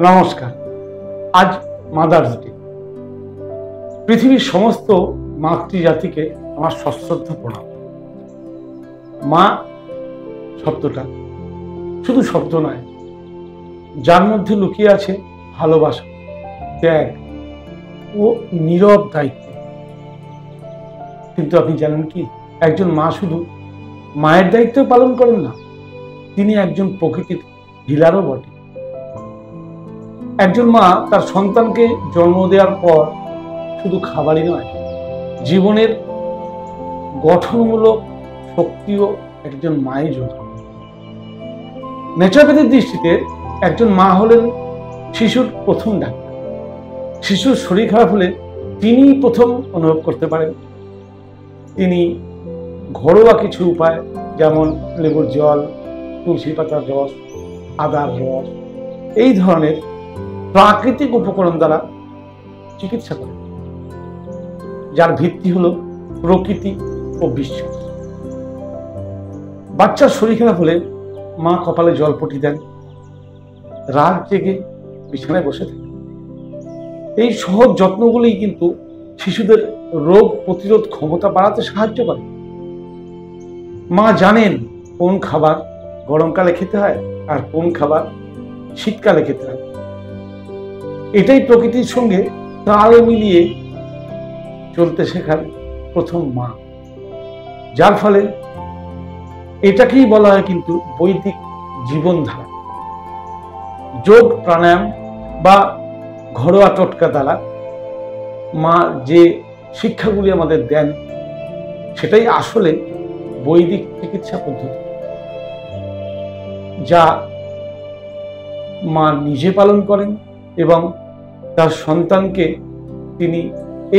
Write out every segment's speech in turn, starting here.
নমস্কার। আজ mother's day. পৃথিবীর সমস্ত মাতৃজাতিকে আমার সশ্রদ্ধ প্রণাম। মা শব্দটা শুধু শব্দ নয়, যার মধ্যে লুকিয়ে আছে ভালোবাসা, ত্যাগ ও নীরব দায়িত্ব। কিন্তু আপনি জানেন কি, একজন মা শুধু মায়ের দায়িত্ব পালন করেন না, তিনি একজন প্রকৃতির হিলারও বটে। একজন মা তার সন্তানকে জন্ম দেওয়ার পর শুধু খাবারই নয়, জীবনের গঠনমূলক শক্তিও একজন মায়ের জন্য। ন্যাচারোপ্যাথির দৃষ্টিতে একজন মা হলেন শিশুর প্রথম ডাক্তার। শিশুর শরীর খারাপ হলে তিনি প্রথম অনুভব করতে পারেন। তিনি ঘরোয়া কিছু উপায়, যেমন লেবুর জল, তুলসী পাতার রস, আদার রস, এই ধরনের প্রাকৃতিক উপকরণ দ্বারা চিকিৎসা করেন, যার ভিত্তি হলো প্রকৃতি ও বিশ্বাস। বাচ্চার শরীর খারাপ হলে মা কপালে জলপটি দেন, রাত জেগে বিছানায় বসে থাকেন। এই সহজ যত্নগুলোই কিন্তু শিশুদের রোগ প্রতিরোধ ক্ষমতা বাড়াতে সাহায্য করে। মা জানেন কোন খাবার গরমকালে খেতে হয় আর কোন খাবার শীতকালে খেতে হয়। এটাই প্রকৃতির সঙ্গে তাল মিলিয়ে চলতে শেখার প্রথম মা, যার ফলে এটাকেই বলা হয় কিন্তু বৈদিক জীবনধারা। যোগ, প্রাণায়াম বা ঘরোয়া টোটকা দ্বারা মা যে শিক্ষাগুলি আমাদের দেন, সেটাই আসলে বৈদিক চিকিৎসা পদ্ধতি, যা মা নিজে পালন করেন এবং তার সন্তানকে তিনি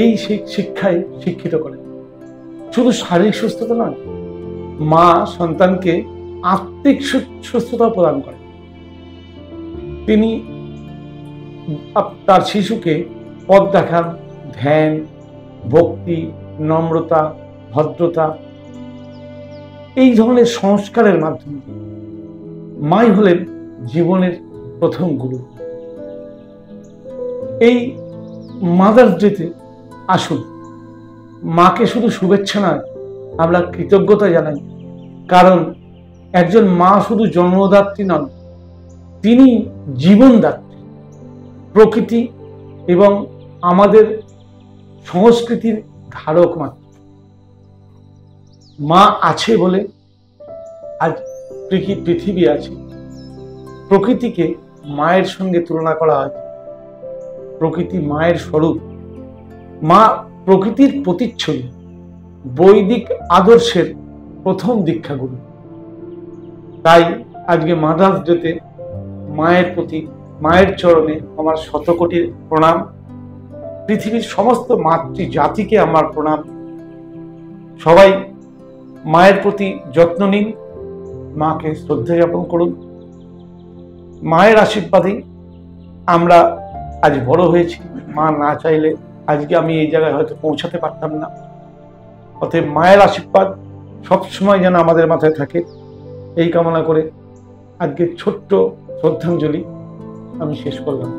এই শিক্ষায় শিক্ষিত করেন। শুধু শারীরিক সুস্থতা নয়, মা সন্তানকে আত্মিক সুস্থতা প্রদান করেন। তিনি তার শিশুকে পথ দেখান, ধ্যান, ভক্তি, নম্রতা, ভদ্রতা, এই ধরনের সংস্কারের মাধ্যমে মাই হলেন জীবনের প্রথম গুরু। এই মাদার্স ডেতে আসুন মাকে শুধু শুভেচ্ছা নয়, আমরা কৃতজ্ঞতা জানাই। কারণ একজন মা শুধু জন্মদাত্রী নন, তিনি জীবনদাত্রী। প্রকৃতি এবং আমাদের সংস্কৃতির ধারক মাত্র। মা আছে বলে আজ পৃথিবী আছে। প্রকৃতিকে মায়ের সঙ্গে তুলনা করা হয়। প্রকৃতি মায়ের স্বরূপ। মা প্রকৃতির প্রতিচ্ছবি, বৈদিক আদর্শের প্রথম দীক্ষাগুরু। তাই আজকে মাদার্স ডেতে মায়ের প্রতি, মায়ের চরণে আমার শতকোটি প্রণাম। পৃথিবীর সমস্ত মাতৃ জাতিকে আমার প্রণাম। সবাই মায়ের প্রতি যত্ন নিন, মাকে শ্রদ্ধা জ্ঞাপন করুন। মায়ের আশীর্বাদেই আমরা আজ বড় হয়েছি। মা না চাইলে আজকে আমি এই জায়গায় হয়তো পৌঁছাতে পারতাম না। অতএব মায়ের আশীর্বাদ সবসময় যেন আমাদের মাথায় থাকে, এই কামনা করে আজকে ছোট্ট শ্রদ্ধাঞ্জলি আমি শেষ করলাম।